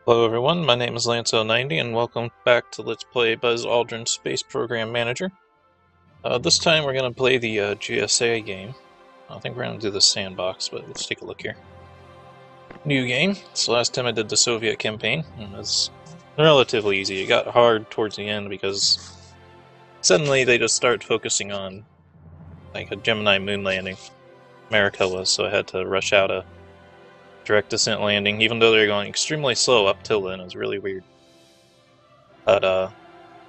Hello everyone, my name is Lance090 and welcome back to Let's Play Buzz Aldrin Space Program Manager. This time we're going to play the GSA game. I think we're going to do the Sandbox, but let's take a look here. New game. So last time I did the Soviet campaign, and it was relatively easy. It got hard towards the end because suddenly they just started focusing on like a Gemini moon landing. America was, so I had to rush out a direct descent landing, even though they were going extremely slow up till then. It was really weird. But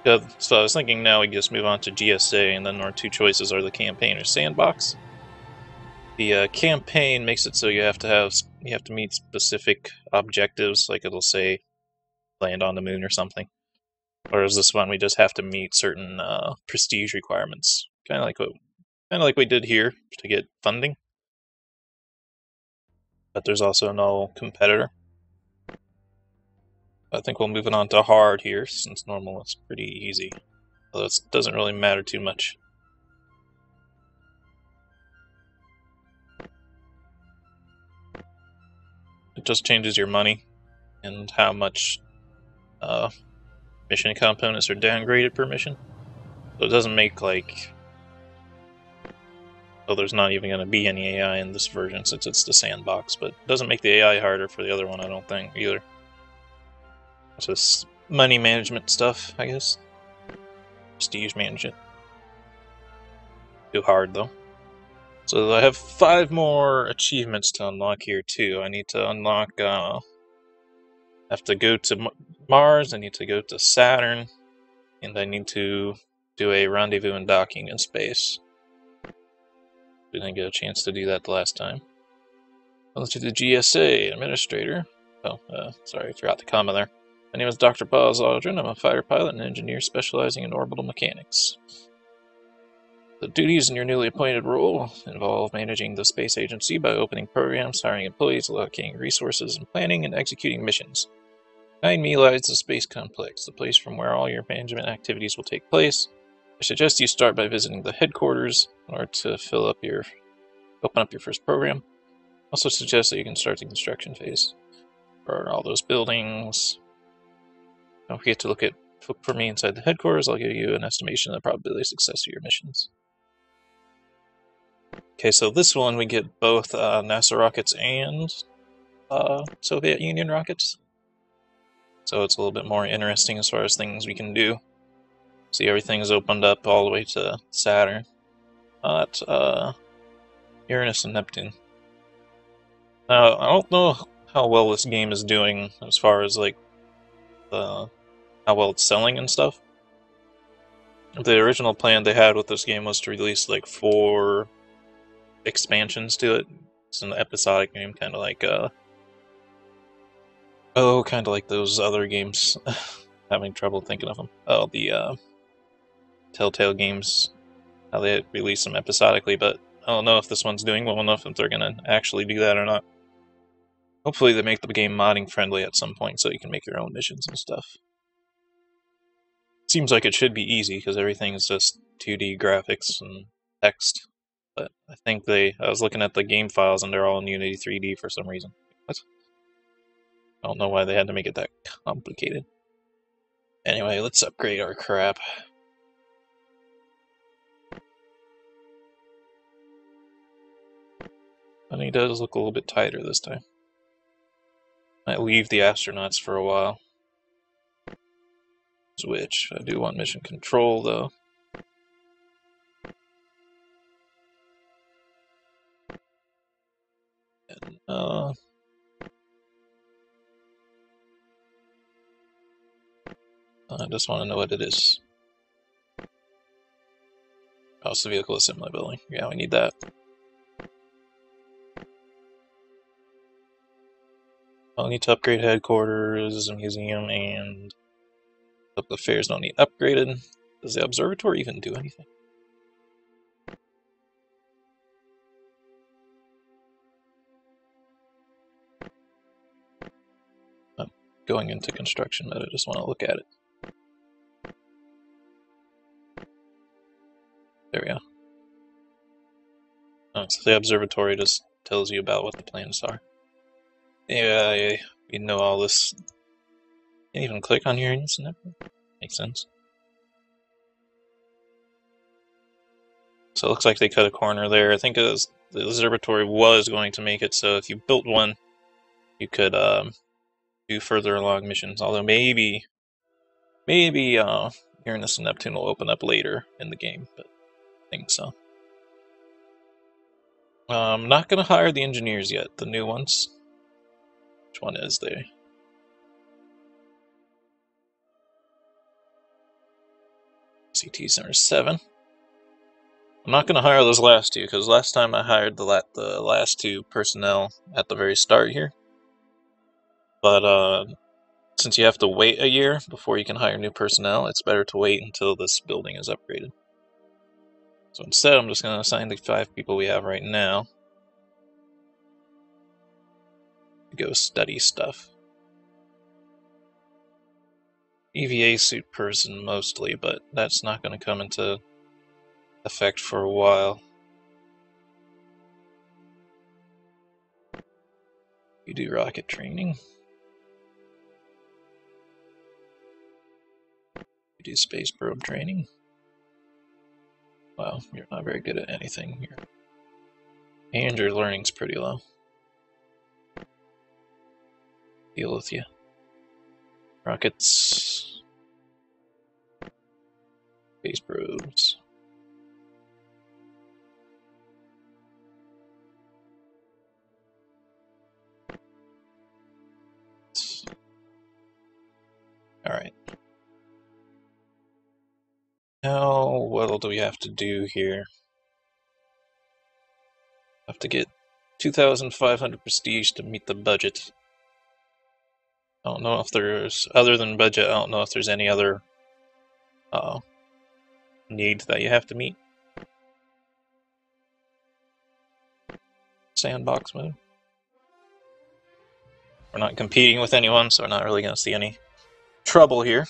yeah, so I was thinking now we just move on to GSA, and then our two choices are the campaign or sandbox. The campaign makes it so you have to meet specific objectives, like it'll say land on the moon or something. Whereas this one we just have to meet certain prestige requirements, kind of like we did here to get funding. But there's also no competitor. I think we'll move it on to hard here, since normal is pretty easy. Although it doesn't really matter too much. It just changes your money and how much mission components are downgraded per mission. So it doesn't make like... Oh, there's not even going to be any AI in this version since it's the sandbox, but it doesn't make the AI harder for the other one, I don't think, either. It's just money management stuff, I guess. Prestige management. Too hard, though. So I have 5 more achievements to unlock here, too. I need to unlock... I have to go to Mars, I need to go to Saturn, and I need to do a rendezvous and docking in space. Didn't get a chance to do that the last time. Let's do the GSA Administrator. Oh, sorry, I forgot the comma there. My name is Dr. Buzz Aldrin. I'm a fighter pilot and engineer specializing in orbital mechanics. The duties in your newly appointed role involve managing the space agency by opening programs, hiring employees, allocating resources, and planning and executing missions. Behind me lies the space complex, the place from where all your management activities will take place. I suggest you start by visiting the headquarters in order to open up your first program. Also suggest that you can start the construction phase for all those buildings. Don't forget to look for me inside the headquarters. I'll give you an estimation of the probability of success of your missions. Okay, so this one we get both NASA rockets and Soviet Union rockets. So it's a little bit more interesting as far as things we can do. See, everything's opened up all the way to Saturn. Not Uranus and Neptune. Now, I don't know how well this game is doing as far as like how well it's selling and stuff. The original plan they had with this game was to release like 4 expansions to it. It's an episodic game, kind of like those other games. Having trouble thinking of them. Oh, the Telltale games, how they release them episodically, but I don't know if this one's doing well enough if they're gonna actually do that or not. Hopefully they make the game modding friendly at some point so you can make your own missions and stuff. Seems like it should be easy because everything is just 2D graphics and text. But I think I was looking at the game files and they're all in Unity 3D for some reason. What? I don't know why they had to make it that complicated. Anyway, let's upgrade our crap. I think it does look a little bit tighter this time. Might leave the astronauts for a while. Switch. I do want mission control though. And, I just want to know what it is. House vehicle assembly building. Yeah, we need that. I'll need to upgrade headquarters, museum, and public affairs don't need upgraded. Does the observatory even do anything? I'm going into construction mode, I just want to look at it. There we go. Oh, so the observatory just tells you about what the plans are. Yeah, we know all this Can't even click on Uranus and Neptune. Makes sense. So it looks like they cut a corner there. I think the observatory was going to make it so if you built one, you could do further along missions. Although maybe Uranus and Neptune will open up later in the game, but I think so. I'm not going to hire the engineers yet, the new ones. Which one is they? CT Center 7. I'm not going to hire those last two, because last time I hired the last two personnel at the very start here. But since you have to wait a year before you can hire new personnel, it's better to wait until this building is upgraded. So instead, I'm just going to assign the 5 people we have right now to go study stuff. EVA suit person mostly, but that's not going to come into effect for a while. You do rocket training. You do space probe training. Wow, you're not very good at anything here. And your learning's pretty low. Deal with you. Rockets. Space probes. Alright. Now, what do we have to do here? Have to get 2,500 prestige to meet the budget. I don't know if there's, other than budget, I don't know if there's any other need that you have to meet. Sandbox mode. We're not competing with anyone, so we're not really going to see any trouble here.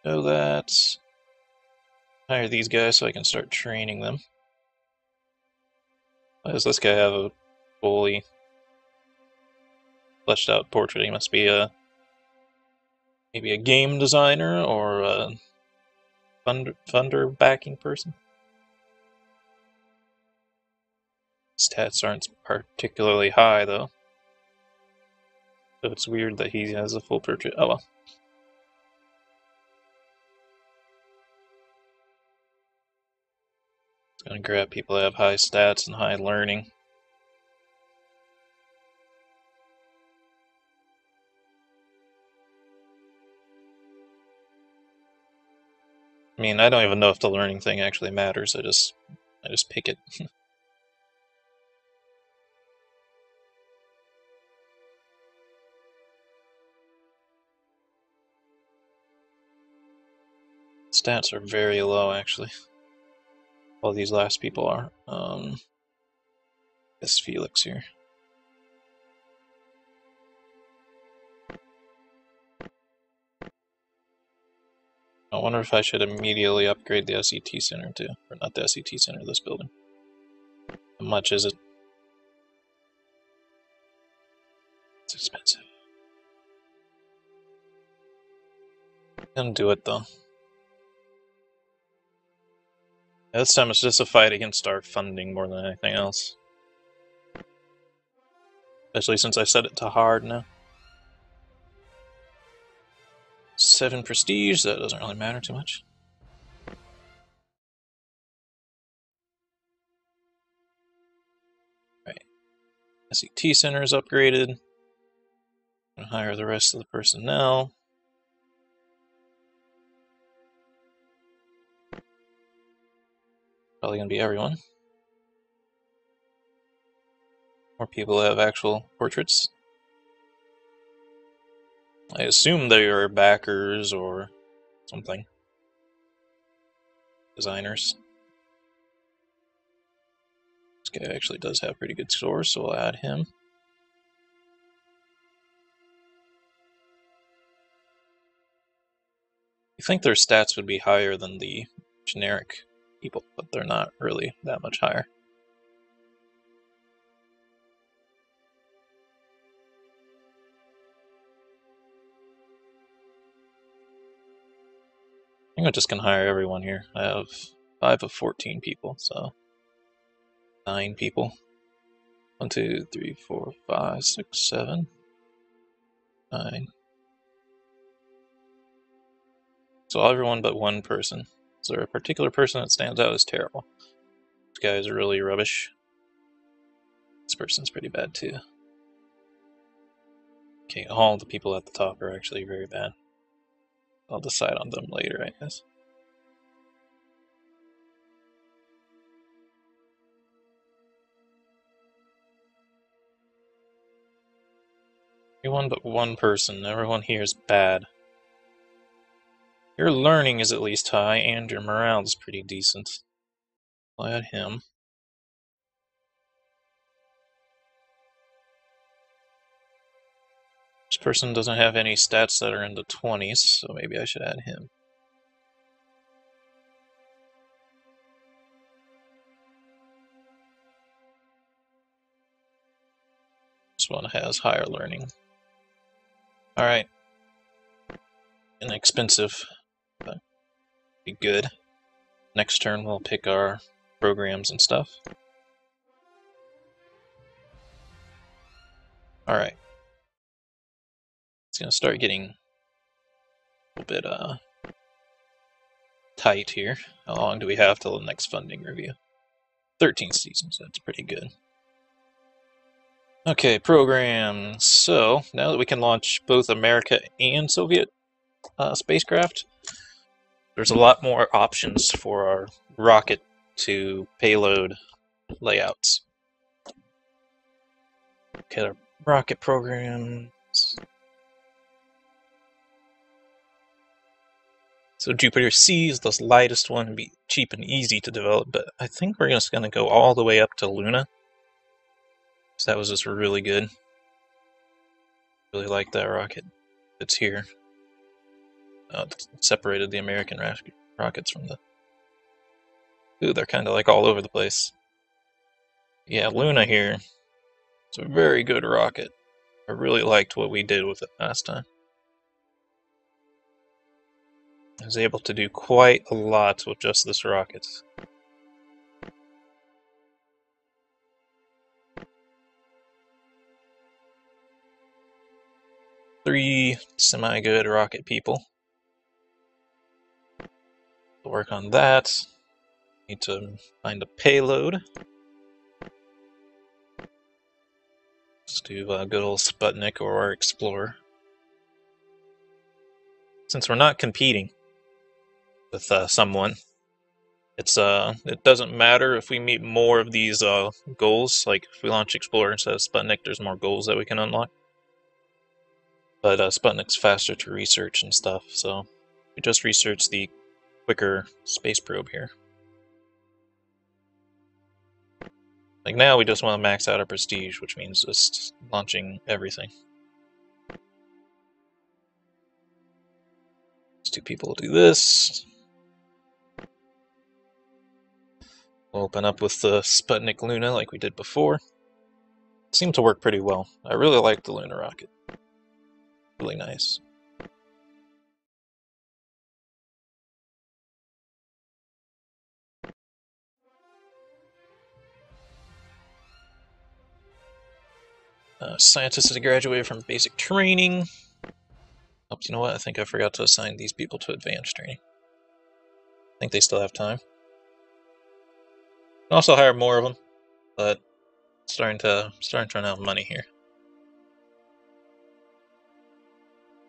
So that's hire these guys so I can start training them. Why does this guy have a fully fleshed out portrait? He must be maybe a game designer or a funder backing person. Stats aren't particularly high though, so it's weird that he has a full portrait. Oh well. Gonna grab people that have high stats and high learning. I mean, I don't even know if the learning thing actually matters. I just pick it. Stats are very low actually. All these last people are. This Felix here. I wonder if I should immediately upgrade the SET Center too. Or not the SET Center, this building. How much is it? It's expensive. I'm gonna do it though. This time it's just a fight against our funding more than anything else. Especially since I set it to hard now. 7 prestige, that doesn't really matter too much. Right. SET Center is upgraded. I'm gonna hire the rest of the personnel. Probably gonna be everyone. More people have actual portraits. I assume they are backers or something. Designers. This guy actually does have pretty good scores, so we'll add him. You think their stats would be higher than the generic people, but they're not really that much higher. I think I'm just gonna hire everyone here. I have 5 of 14 people, so 9 people. 1, 2, 3, 4, 5, 6, 7, 9. So everyone but one person. Is there a particular person that stands out as terrible? This guy is really rubbish. This person's pretty bad too. Okay, all the people at the top are actually very bad. I'll decide on them later, I guess. Everyone but one person. Everyone here is bad. Your learning is at least high, and your morale is pretty decent. I'll add him. This person doesn't have any stats that are in the 20s, so maybe I should add him. This one has higher learning. Alright. Inexpensive, but be good. Next turn we'll pick our programs and stuff. Alright. It's gonna start getting a little bit tight here. How long do we have till the next funding review? 13 seasons, that's pretty good. Okay, programs. So, now that we can launch both America and Soviet spacecraft, there's a lot more options for our rocket to payload layouts. Okay, our rocket programs. So Jupiter C is the lightest one and be cheap and easy to develop, but I think we're just going to go all the way up to Luna. So that was just really good. Really like that rocket. It's here. It separated the American rockets from the... Ooh, they're kind of like all over the place. Yeah, Luna here. It's a very good rocket. I really liked what we did with it last time. I was able to do quite a lot with just this rocket. Three semi-good rocket people. We'll work on that. Need to find a payload. Let's do good old Sputnik or our Explorer. Since we're not competing with someone, it doesn't matter if we meet more of these goals. Like if we launch Explorer instead of Sputnik, there's more goals that we can unlock. But Sputnik's faster to research and stuff, so we just researched the quicker space probe here. Like now we just want to max out our prestige, which means just launching everything. These two people will do this. We'll open up with the Sputnik Luna like we did before. It seemed to work pretty well. I really like the Luna rocket. Really nice. Scientists that graduated from basic training. Oh, you know what? I think I forgot to assign these people to advanced training. I think they still have time. Can also hire more of them, but starting to run out of money here.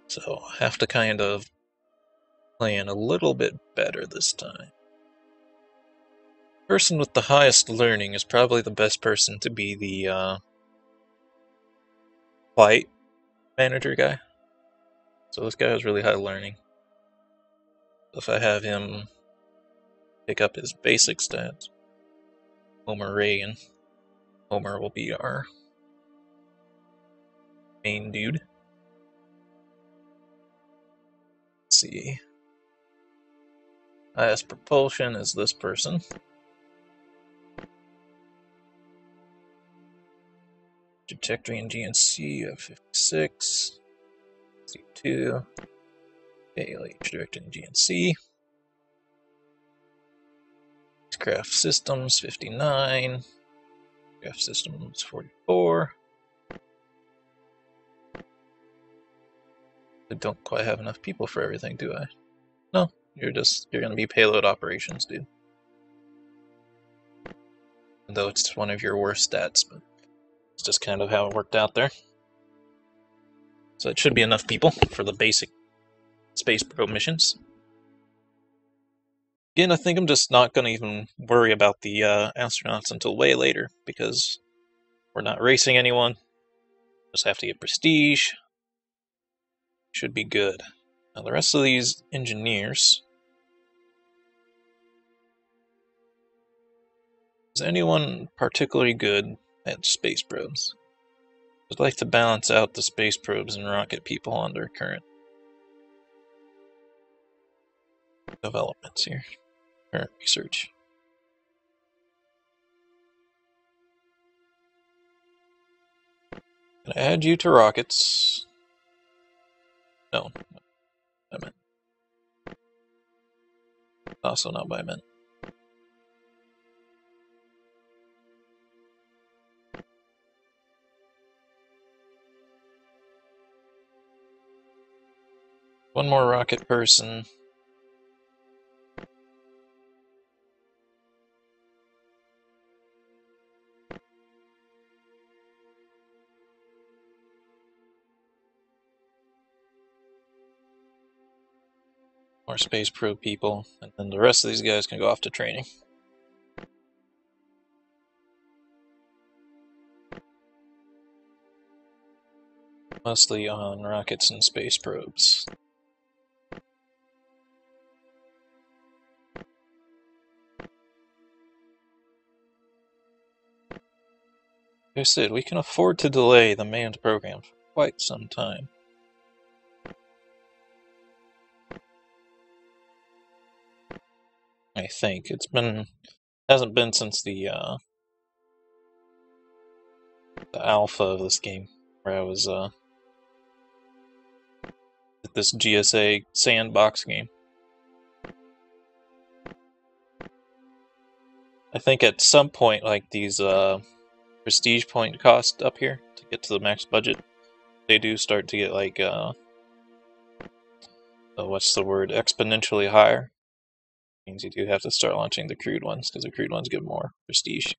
So I have to kind of plan a little bit better this time. Person with the highest learning is probably the best person to be the flight manager guy. So this guy has really high learning. If I have him pick up his basic stats, Homer Reagan. Homer will be our main dude. Let's see. Highest propulsion is this person. Trajectory in GNC of 56. C2. Daily trajectory in GNC. Craft systems 59. Craft systems 44. I don't quite have enough people for everything, do I? No, you're gonna be payload operations, dude. Though it's one of your worst stats, but it's just kind of how it worked out there. So it should be enough people for the basic space probe missions. Again, I think I'm just not going to even worry about the astronauts until way later, because we're not racing anyone. Just have to get prestige. Should be good. Now the rest of these engineers... Is anyone particularly good at space probes? I'd like to balance out the space probes and rocket people on their current developments here. Current research. Can I add you to rockets? No. I meant. Also not what I meant. One more rocket person. More space probe people, and then the rest of these guys can go off to training. Mostly on rockets and space probes. Like I said, we can afford to delay the manned program for quite some time. I think hasn't been since the alpha of this game, where I was at this GSA Sandbox game. I think at some point, like these prestige point cost up here to get to the max budget, they do start to get like what's the word? Exponentially higher. Means you do have to start launching the crude ones, because the crude ones give more prestige.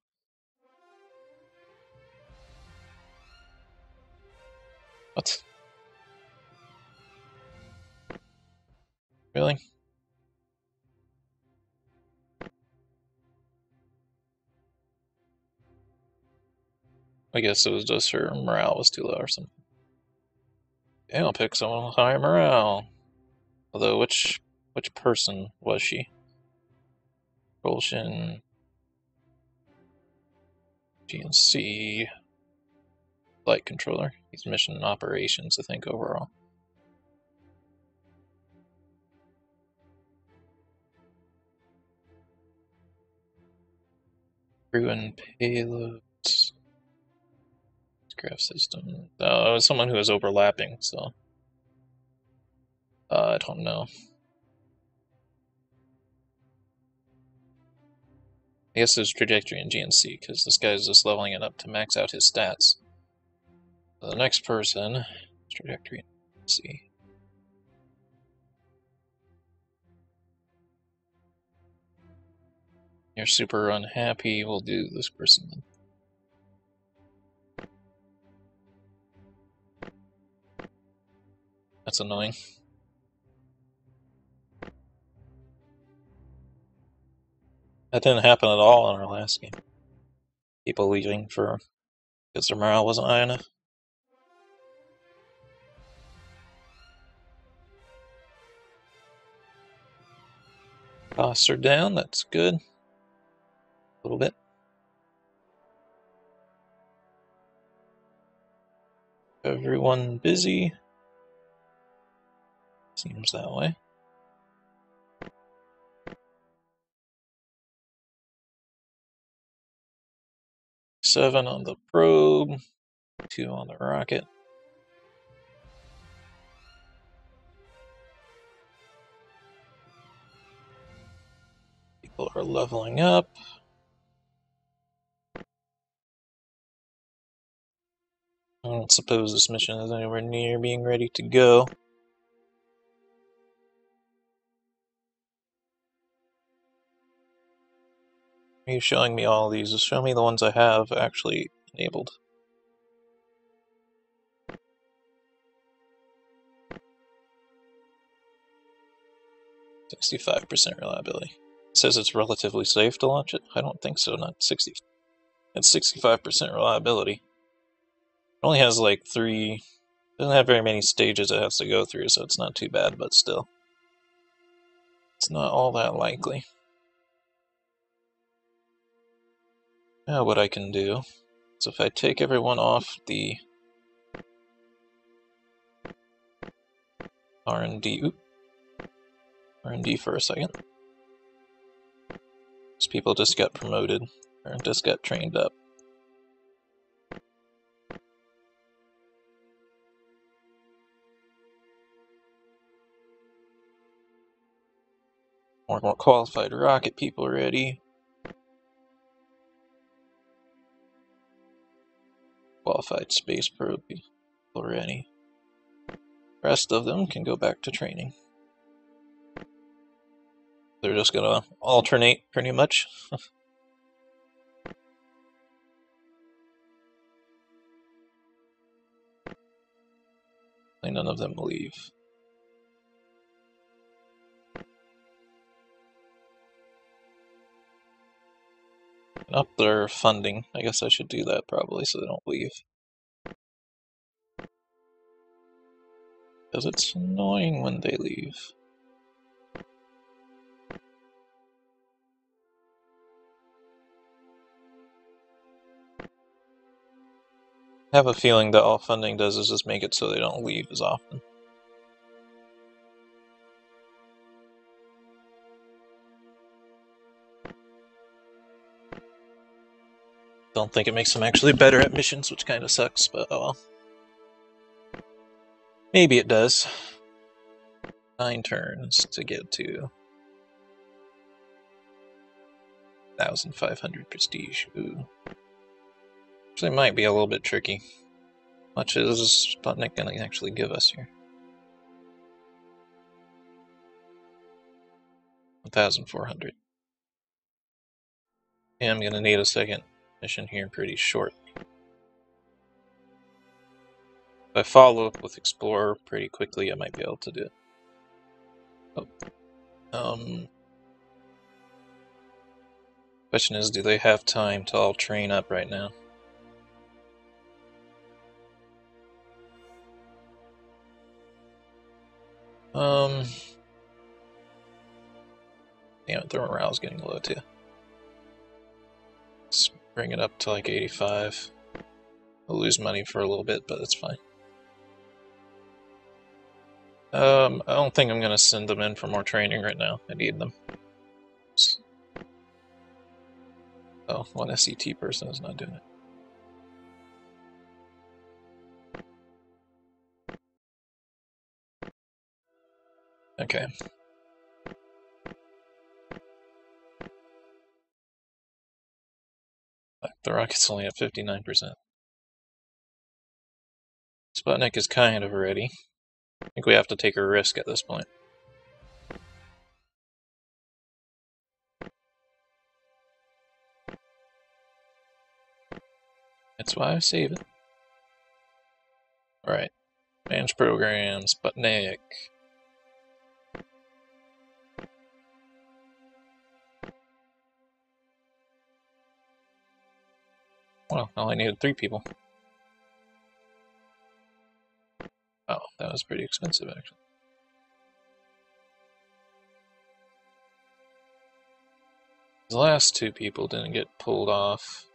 What? Really? I guess it was just her morale was too low or something. Okay, I'll pick someone with high morale. Although, which person was she? Propulsion... GNC... Flight controller. He's mission and operations, I think, overall. Crew and payloads. Craft system. It was someone who was overlapping, so... I don't know. I guess there's trajectory in GNC, because this guy's just leveling it up to max out his stats. So the next person, trajectory in GNC. You're super unhappy, we'll do this person then. That's annoying. That didn't happen at all in our last game. People leaving because their morale wasn't high enough. Costs are down, that's good. A little bit. Everyone busy. Seems that way. 7 on the probe, 2 on the rocket. People are leveling up. I don't suppose this mission is anywhere near being ready to go. Are you showing me all these? Just show me the ones I have actually enabled. %65% reliability. It says it's relatively safe to launch it. I don't think so, not 60. It's 65% reliability. It only has like 3... doesn't have very many stages it has to go through, so it's not too bad, but still. It's not all that likely. Now what I can do is if I take everyone off the R&D for a second. These people just got promoted, or just got trained up. More qualified rocket people ready. Qualified space probe people ready. The rest of them can go back to training. They're just gonna alternate pretty much. None of them leave. Up their funding. I guess I should do that probably so they don't leave. Because it's annoying when they leave. I have a feeling that all funding does is just make it so they don't leave as often. Don't think it makes them actually better at missions, which kind of sucks, but oh well. Maybe it does. 9 turns to get to 1,500 prestige. Ooh. Actually, might be a little bit tricky. How much is Sputnik going to actually give us here? 1,400. Yeah, I'm going to need a second mission here pretty short. If I follow up with Explorer pretty quickly, I might be able to do it. Oh. Question is, do they have time to all train up right now? Yeah, their morale's getting low too. Let's bring it up to like 85. We'll lose money for a little bit, but it's fine. I don't think I'm gonna send them in for more training right now. I need them. Oh, one SET person is not doing it. Okay. The rocket's only at 59%. Sputnik is kind of ready. I think we have to take a risk at this point. That's why I save it. Alright. Manage program, Sputnik. Well, I only needed 3 people. Oh, that was pretty expensive, actually. The last 2 people didn't get pulled off.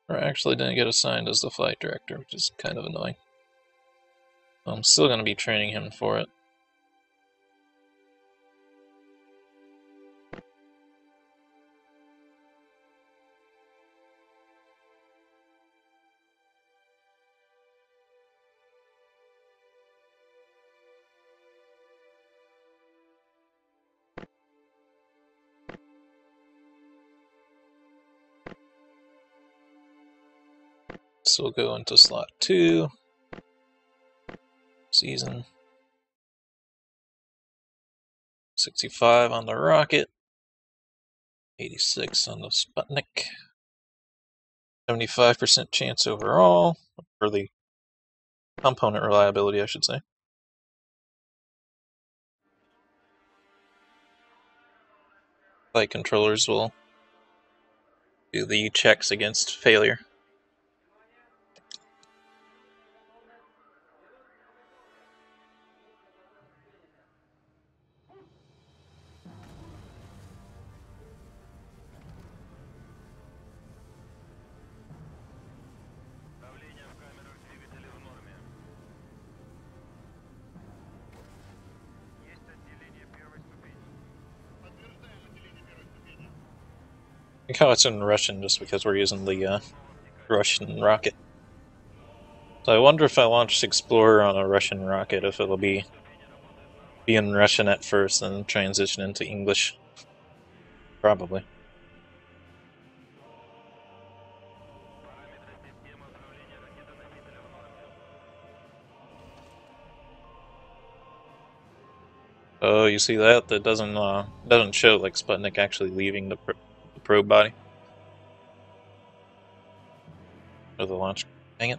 Or actually didn't get assigned as the flight director, which is kind of annoying. I'm still going to be training him for it. This will go into slot 2. Season 65 on the rocket. 86 on the Sputnik. 75% chance overall, or the component reliability, I should say. Flight controllers will do the checks against failure. I think how it's in Russian just because we're using the Russian rocket. So I wonder if I launch Explorer on a Russian rocket, if it'll be in Russian at first and transition into English. Probably. Oh, you see that? That doesn't show like Sputnik actually leaving the probe body. Or the launch. Dang it.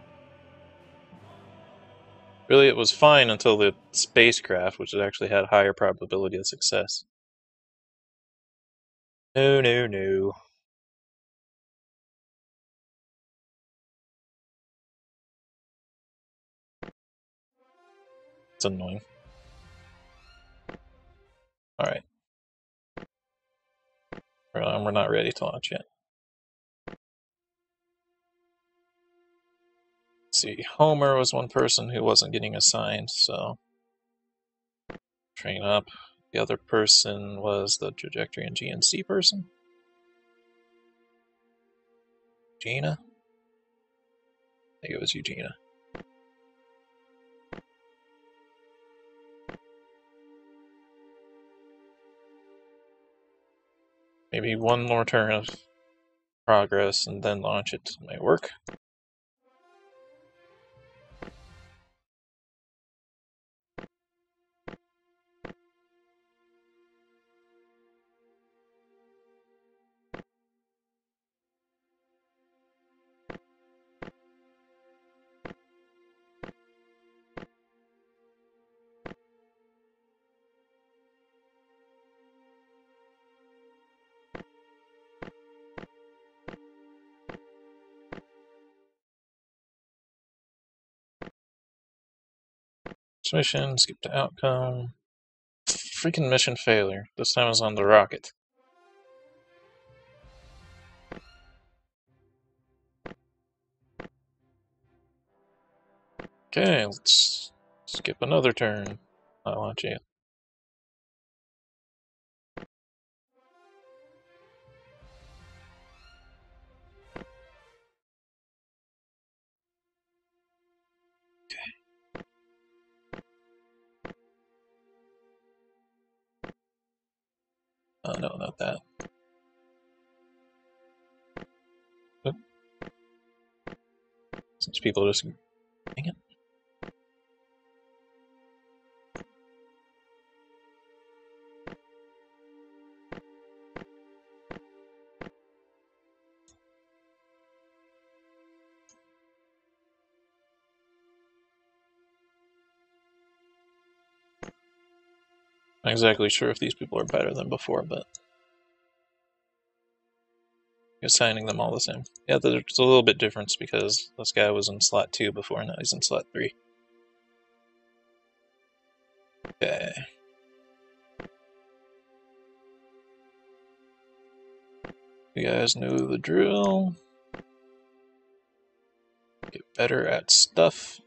Really, it was fine until the spacecraft, which actually had higher probability of success. No, no, no. It's annoying. Alright. We're not ready to launch yet. Let's see, Homer was one person who wasn't getting assigned, so train up. The other person was the trajectory and GNC person. Gina? I think it was Eugenia. Maybe one more turn of progress and then launch it might work. Mission, skip to outcome. Freaking mission failure. This time it was on the rocket. Okay, let's skip another turn. Not launch yet. Oh no, not that. Oop. Since people just... Dang it. Not exactly sure if these people are better than before, but assigning them all the same. Yeah, there's a little bit difference because this guy was in slot 2 before, now he's in slot 3. Okay. You guys know the drill. Get better at stuff.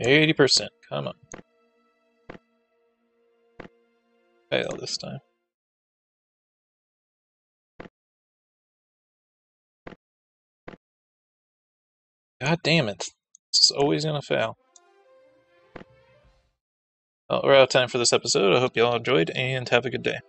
80%. Come on. Fail this time. God damn it. It's always gonna fail. Well, we're out of time for this episode. I hope you all enjoyed, and have a good day.